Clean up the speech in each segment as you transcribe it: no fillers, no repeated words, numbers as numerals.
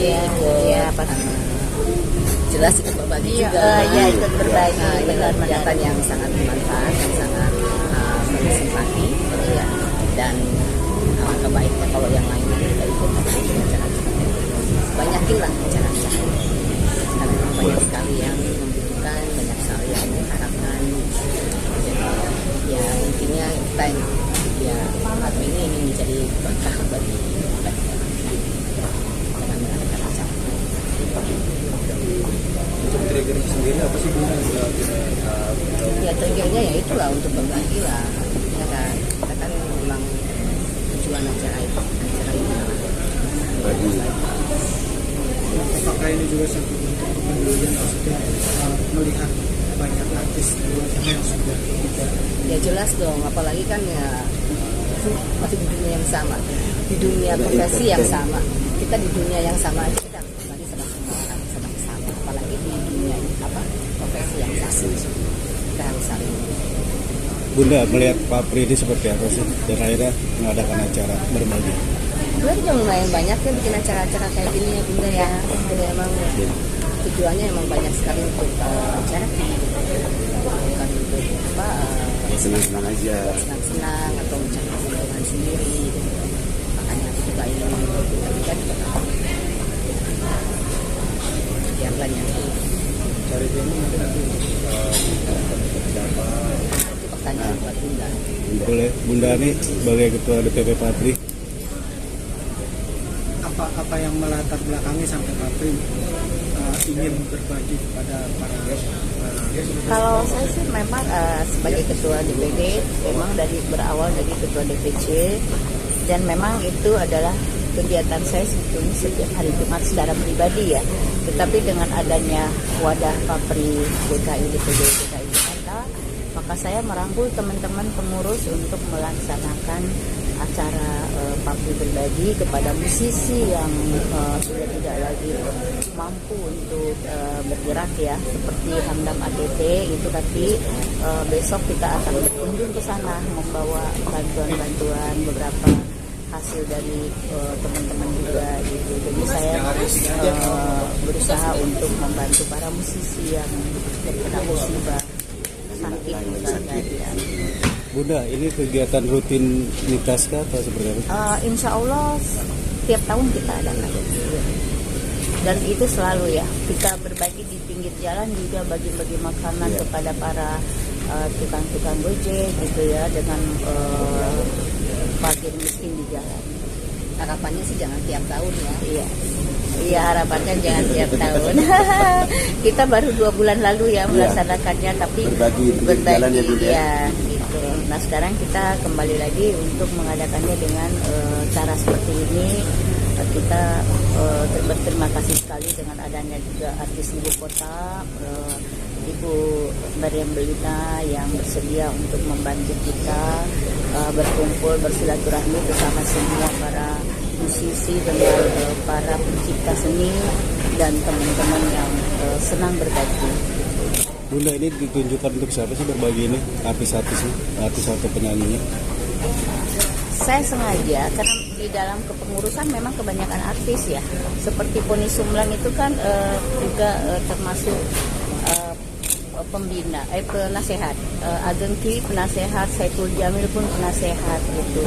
Iya, pasti. Jelas ikut berbagi juga. Iya, ikut berbagi. Dengan kegiatan yang sangat bermanfaat, yang sangat bersimpati. Iya. Dan alangkah baiknya kalau yang lain juga ikut acara banyakin lah acara-acara. Karena banyak sekali yang membutuhkan, banyak sekali yang mengharapkan. Jadi ya intinya kita ya hari ini ingin menjadi berkah bagi mereka dengan mengadakan acara. Untuk triggernya sendiri apa sih Bu? Ya triggernya ya itulah untuk berbagi lah. Ya kan, kita kan memang tujuan acara ini Bagi. Apakah ini juga satu bentuk kepedulian, maksudnya melihat banyak artis di luar sana yang sudah tidak? Ya jelas dong, apalagi kan ya masih di dunia yang sama, di dunia profesi yang sama. Kita di dunia yang sama aja kita harus berbagi sama semua orang, sama, apalagi di dunia profesi yang sama. Kita harus saling. Bunda melihat Pak Pri ini seperti apa sih dan akhirnya mengadakan acara berbagi? Gue juga lumayan banyak ya bikin acara-acara kayak gini ya Bunda ya. Jadi emang tujuannya emang banyak sekali untuk acara, bukan untuk Senang-senang aja. Senang-senang atau mencari kesenangan sendiri gitu. Makanya aku juga ingin memberikan biar banyak. Cari demo nanti Itu pertanyaan buat Bunda. boleh. Bunda ini sebagai ketua DPP Patri, Apa yang melatar belakangi sampai Pak Pri ingin berbagi kepada para Kalau saya sih memang sebagai ketua DPD memang berawal dari ketua DPC, dan memang itu adalah kegiatan saya sebetulnya setiap hari Jumat secara pribadi ya. Tetapi dengan adanya wadah Papri DKI DPD DKI Jakarta, maka saya merangkul teman-teman pengurus untuk melaksanakan acara Papri berbagi kepada musisi yang sudah tidak lagi mampu untuk bergerak ya, seperti Hamdam ATT itu. Tapi besok kita akan berkunjung ke sana membawa bantuan-bantuan beberapa hasil dari teman-teman juga gitu. Jadi saya berusaha untuk membantu para musisi yang terkena musibah sakit misalnya ya. Bunda, ini kegiatan rutinitas kah atau seperti apa? Insya Allah tiap tahun kita adakan, dan itu selalu ya kita berbagi di pinggir jalan, juga bagi-bagi makanan kepada para tukang-tukang gojek gitu ya, dengan fakir miskin di jalan. Harapannya sih jangan tiap tahun ya. Iya, harapannya jangan tiap tahun. Kita baru 2 bulan lalu ya melaksanakannya, tapi berbagi ya gitu. Nah sekarang kita kembali lagi untuk mengadakannya dengan cara seperti ini. Kita berterima kasih sekali dengan adanya juga artis ibu kota, Ibu Maryam Belina yang bersedia untuk membantu kita berkumpul bersilaturahmi bersama semua para musisi dengan para pencipta seni dan teman-teman yang senang berbagi. Bunda, ini ditunjukkan untuk siapa sih berbagi ini? Artis atau penyanyinya? Saya sengaja karena di dalam kepengurusan memang kebanyakan artis ya. Seperti Poni Sumlang itu kan juga termasuk pembina, penasehat. Ageng Ki penasehat, Saiful Jamil pun penasehat gitu.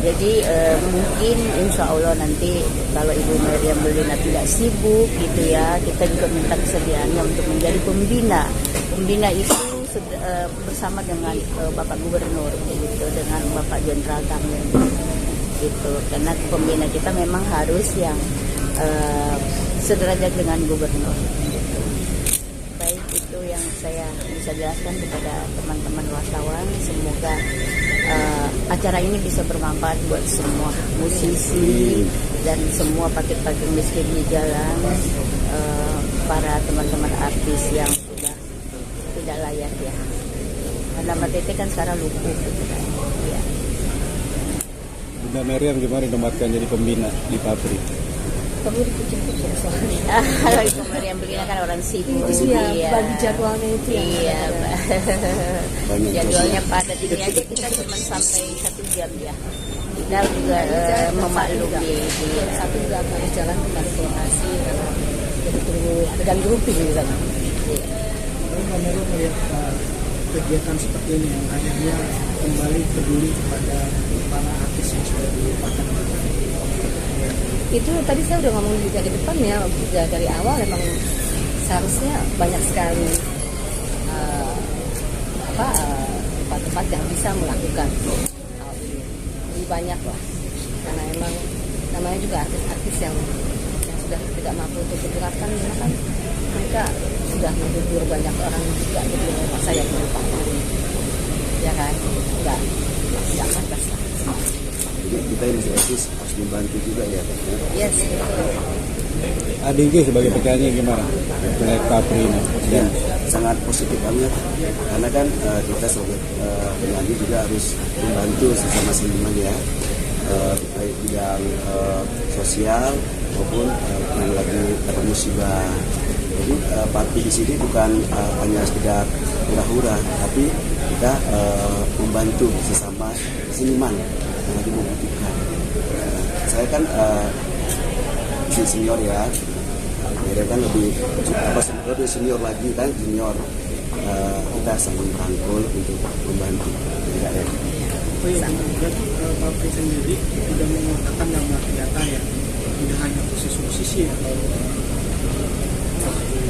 Jadi mungkin insya Allah nanti kalau Ibu Maryam Belina tidak sibuk gitu ya, kita juga minta kesediaannya untuk menjadi pembina. Pembina itu bersama dengan Bapak Gubernur gitu, dengan Bapak Jenderal Kamil gitu. Karena pembina kita memang harus yang sederajat dengan Gubernur. Baik, itu yang saya bisa jelaskan kepada teman-teman wartawan. Semoga acara ini bisa bermanfaat buat semua musisi dan semua fakir-fakir miskin di jalan, para teman-teman artis yang sudah tidak layak ya. Karena Mbak Tete kan sekarang lumpuh gitu kan. Ya. Bunda Maryam gimana dinobatkan jadi pembina di Papri? Kamu dikucing-kucing soalnya. Kalau Ibu Maryam Belina kan orang sibuk. Iya, bagi jadwalnya itu ya. Iya, jadwalnya padat. Ini aja kita cuma sampai 1 jam ya. Kita juga memaklumi. Satu juga harus jalan kembali ke lokasi. sedang grouping di sana. Iya. Pak Meru melihat kegiatan seperti ini yang akhirnya kembali peduli kepada para artis yang sudah dilupakan. Itu tadi saya udah ngomong juga di depan ya, dari awal memang seharusnya banyak sekali tempat-tempat yang bisa melakukan hal ini, lebih banyak lah, karena memang namanya juga artis-artis yang sudah tidak mampu untuk bergerakkan, kan mereka sudah menghibur banyak orang juga, jadi masa yang melupakan, ya kan, nggak pantas lah. Kita ini artis harus membantu juga ya. Yes. Adingki sebagai penyanyi gimana melihat Papri ini? Ya, sangat positif banget karena kan kita sebagai penyanyi juga harus membantu sesama seniman ya, baik bidang sosial maupun yang lagi dapat musibah. Jadi Papri di sini bukan hanya sekedar hura-hura, tapi kita membantu sesama seniman yang lagi membutuhkan. Saya kan si senior ya, dia kan lebih senior lagi kan, junior. Kita saling merangkul untuk membantu. Ya. Oh iya, berarti Papri sendiri sudah mengatakan nama data ya, tidak hanya khusus musisi atau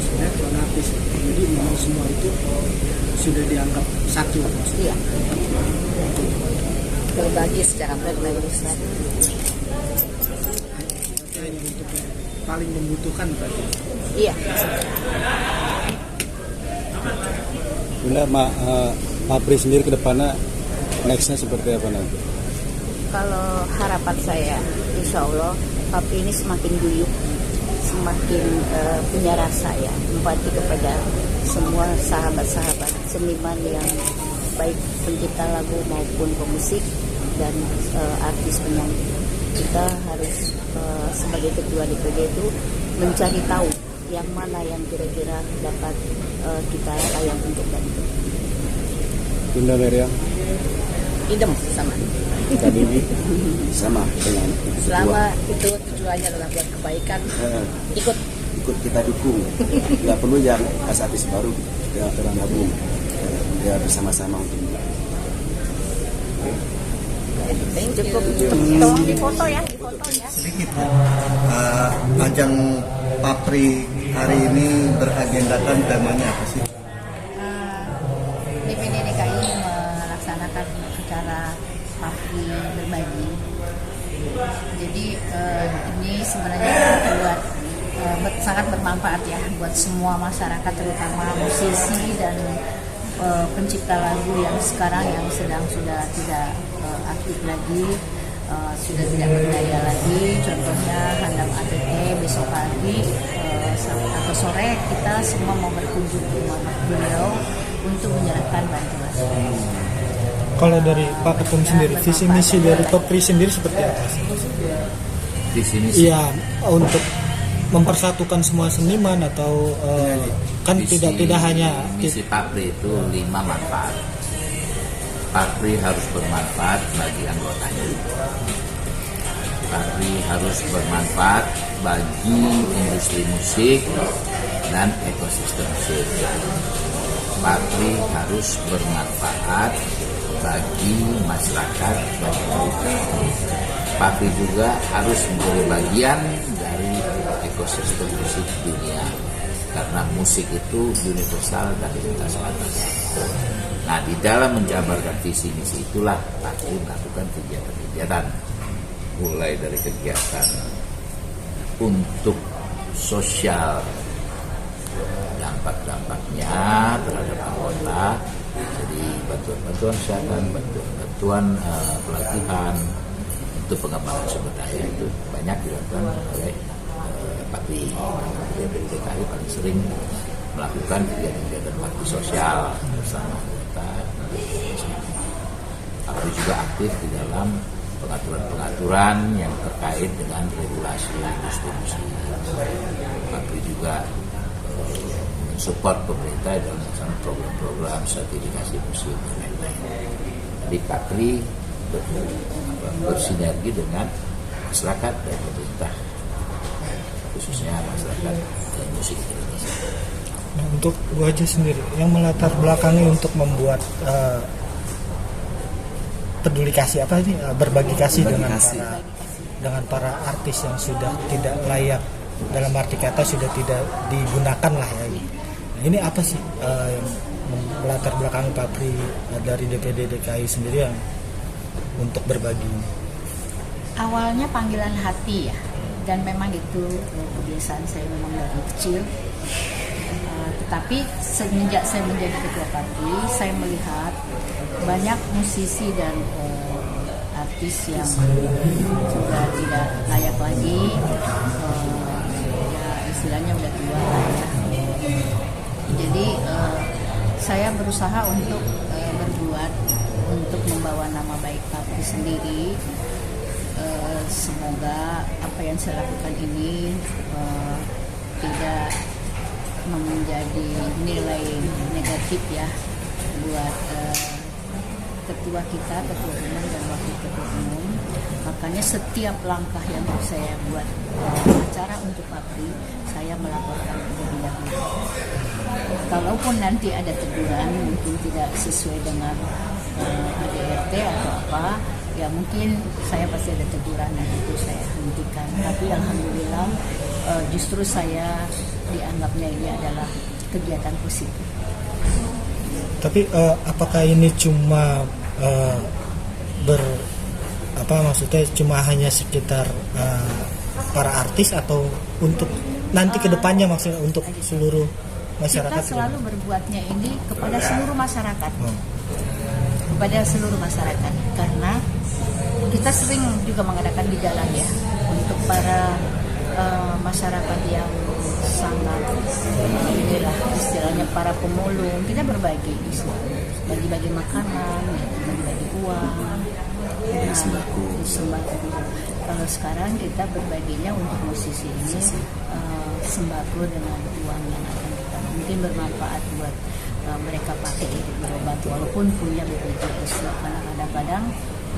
sinetron artis, jadi memang semua itu sudah dianggap satu. Iya. Berbagi secara fair-play. Untuk paling membutuhkan berarti. Iya. Bunda, Papri sendiri ke depannya nextnya seperti apa nanti? Kalau harapan saya, insya Allah Papri ini semakin guyup, semakin punya rasa ya, empati kepada semua sahabat-sahabat seniman yang baik pencipta lagu maupun pemusik dan artis penyanyi. Kita harus sebagai ketua DPD itu mencari tahu yang mana yang kira-kira dapat kita layak untuk bantu. Bunda Meriam, Idem sama. Adingki, Sama dengan Selama itu tujuannya adalah buat kebaikan, ikut. kita dukung. Nggak perlu yang artis baru ya tergabung ya bersama-sama untuk Cukup tolong difoto ya, sedikit ajang Papri hari ini beragendakan temanya apa sih? DPD DKI melaksanakan acara Papri berbagi. Jadi ini sebenarnya sangat bermanfaat ya buat semua masyarakat, terutama musisi dan pencipta lagu yang sekarang yang sudah tidak aktif lagi, sudah tidak berdaya lagi. Contohnya Handap ATT besok pagi atau sore kita semua mau berkunjung ke rumah beliau untuk menyerahkan bantuan. Kalau dari Pak Ketum sendiri, visi misi dari Papri sendiri seperti apa? Visi misi. Iya, untuk mempersatukan semua seniman atau kan tidak hanya misi Papri itu 5 manfaat. Papri harus bermanfaat bagi anggotanya. Papri harus bermanfaat bagi industri musik dan ekosistem musik. Papri harus bermanfaat bagi masyarakat, bagi kita. Papri juga harus menjadi bagian dari ekosistem musik dunia, karena musik itu universal dan lintas batas. Nah, di dalam menjabarkan visi misi itulah Papri melakukan kegiatan-kegiatan, mulai dari kegiatan untuk sosial, dampak-dampaknya terhadap anggota, jadi bantuan-bantuan kesehatan, bantuan pelatihan untuk pengembangan sumber daya, itu banyak dilakukan oleh Papri. DPD DKI paling sering melakukan kegiatan-kegiatan bakti sosial bersama anggota. Papri juga aktif di dalam pengaturan-pengaturan yang terkait dengan regulasi industri musik. Papri juga mensupport pemerintah dalam melaksanakan program-program sertifikasi musik dan lain-lain. Jadi Papri bersinergi dengan masyarakat dan pemerintah. Itu khususnya masyarakat musik Indonesia. Nah, untuk Bu Haji sendiri, yang melatar belakangi untuk membuat peduli kasih apa ini, berbagi kasih dengan para artis yang sudah tidak layak, dalam arti kata sudah tidak digunakan lah ya. Nah, ini apa sih yang melatar belakangi Pak Pri dari DPD DKI sendiri yang untuk berbagi ini? Awalnya panggilan hati ya, dan memang itu kebiasaan saya memang dari kecil. Tetapi semenjak saya menjadi ketua Papri, saya melihat banyak musisi dan artis yang sudah tidak layak lagi, ya istilahnya udah tua lah ya. Jadi saya berusaha untuk berbuat untuk membawa nama baik Papri sendiri. Semoga apa yang saya lakukan ini tidak menjadi nilai negatif ya buat ketua kita, ketua umum dan wakil ketua umum. Makanya setiap langkah yang saya buat acara untuk Papri, saya melaporkan terlebih dahulu. Kalaupun nanti ada teguran mungkin tidak sesuai dengan ADRT atau apa, ya mungkin saya pasti ada teguran dan itu saya hentikan. Tapi alhamdulillah justru saya dianggapnya ini adalah kegiatan positif. Tapi apakah ini cuma maksudnya cuma hanya sekitar para artis atau untuk nanti kedepannya maksudnya untuk seluruh masyarakat? Kita selalu berbuatnya ini kepada seluruh masyarakat, kepada seluruh masyarakat, karena kita sering juga mengadakan di jalan ya untuk para masyarakat yang sangat inilah istilahnya para pemulung. Kita berbagi, bagi-bagi makanan, bagi-bagi uang, sembako. Kalau sekarang kita berbaginya untuk musisi ini sembako dengan uang yang akan kita mungkin bermanfaat buat mereka pakai untuk berobat walaupun punya BPJS, karena kadang-kadang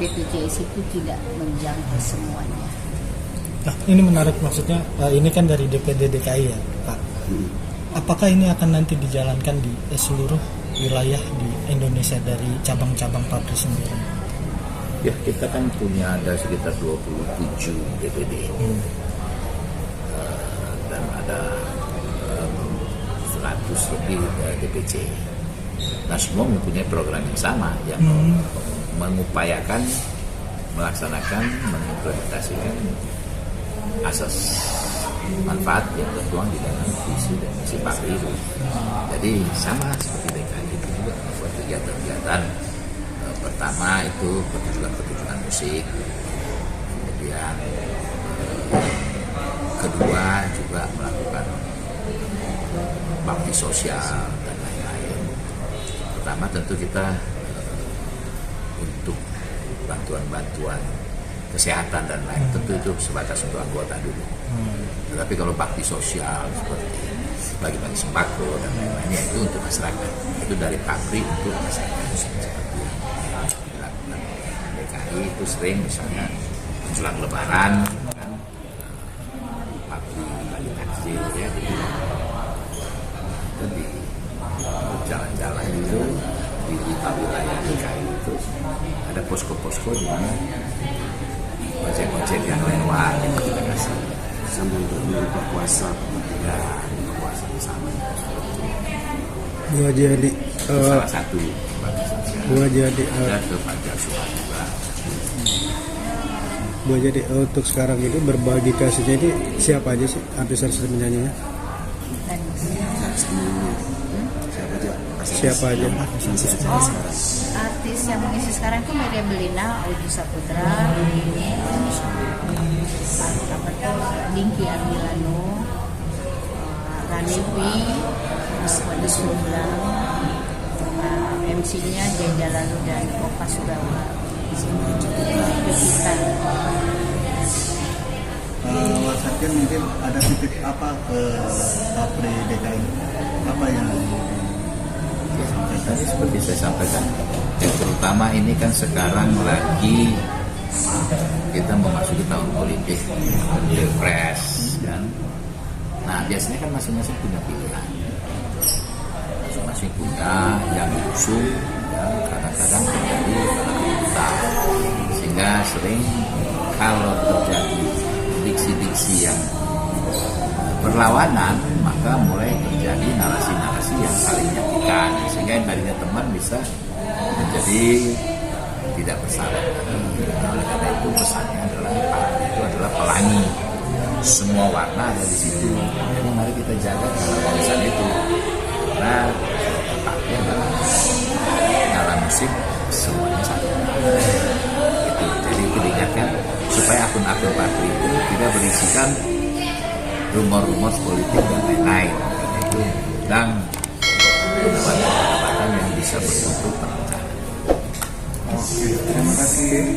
BPJS itu tidak menjangkau semuanya. Nah, ini menarik, maksudnya ini kan dari DPD DKI ya Pak. Apakah ini akan nanti dijalankan di seluruh wilayah di Indonesia dari cabang-cabang Papri sendiri? Ya, kita kan punya ada sekitar 27 DPD dan ada 100 lebih DPC. Nah, semua mempunyai program yang sama yang mengupayakan, melaksanakan, mengimplementasikan asas manfaat yang tertuang di dalam visi dan misi Papri itu. Jadi sama seperti DKI itu juga membuat kegiatan-kegiatan. Pertama itu pertunjukan musik, kemudian kedua juga melakukan bakti sosial dan lain-lain. Pertama tentu kita untuk bantuan-bantuan kesehatan dan lain, tentu itu sebatas untuk anggota dulu. Tetapi kalau bakti sosial seperti bagi-bagi sembako dan lain-lainnya itu untuk masyarakat, itu dari Papri untuk masyarakat. Seperti yang dilakukan DKI itu sering misalnya menjelang Lebaran kan, Papri bagi takjil ya, itu di jalan-jalan itu di wilayah DKI itu ada posko-posko di mana ojek-ojek yang lewat itu kita kasih sama untuk buka puasa ya, buka puasa bersama. Bu Haji Adi, Salah satu Bu Haji Adi, ada ke Panjang Suara juga. Bu Haji Adi, untuk sekarang ini berbagi kasihnya ini siapa aja sih artis-artis penyanyinya? Siapa aja? Artis yang mengisi sekarang itu Meriam Belina, Audi Saputra, Dinky Armilano, Raniwi, Wadi Sumblang, MC-nya Jaya Lalu dan Oka Sugawa. Mas Hakim mungkin ada titik apa ke Papri DKI? Apa yang Tadi seperti saya sampaikan, yang terutama ini kan sekarang lagi kita memasuki tahun politik, pilpres kan. Nah biasanya kan masing-masing punya pilihan, masing-masing punya yang diusung, ya, kadang-kadang terjadi keributan, sehingga sering kalau terjadi diksi-diksi yang berlawanan, maka mulai terjadi narasi-narasi yang saling menyakitkan, sehingga yang tadinya teman bisa menjadi tidak bersahabat. Nah, oleh karena itu pesannya adalah partai itu adalah pelangi, semua warna ada di situ. Jadi mari kita jaga keharmonisan itu, karena partai adalah dalam musik semuanya satu. Itu jadi diingatkan supaya akun-akun partai itu tidak berisikan rumor-rumor politik dan lain-lain. Karena itu dan perdebatan yang bisa berbentuk perpecahan. Oke, terima kasih.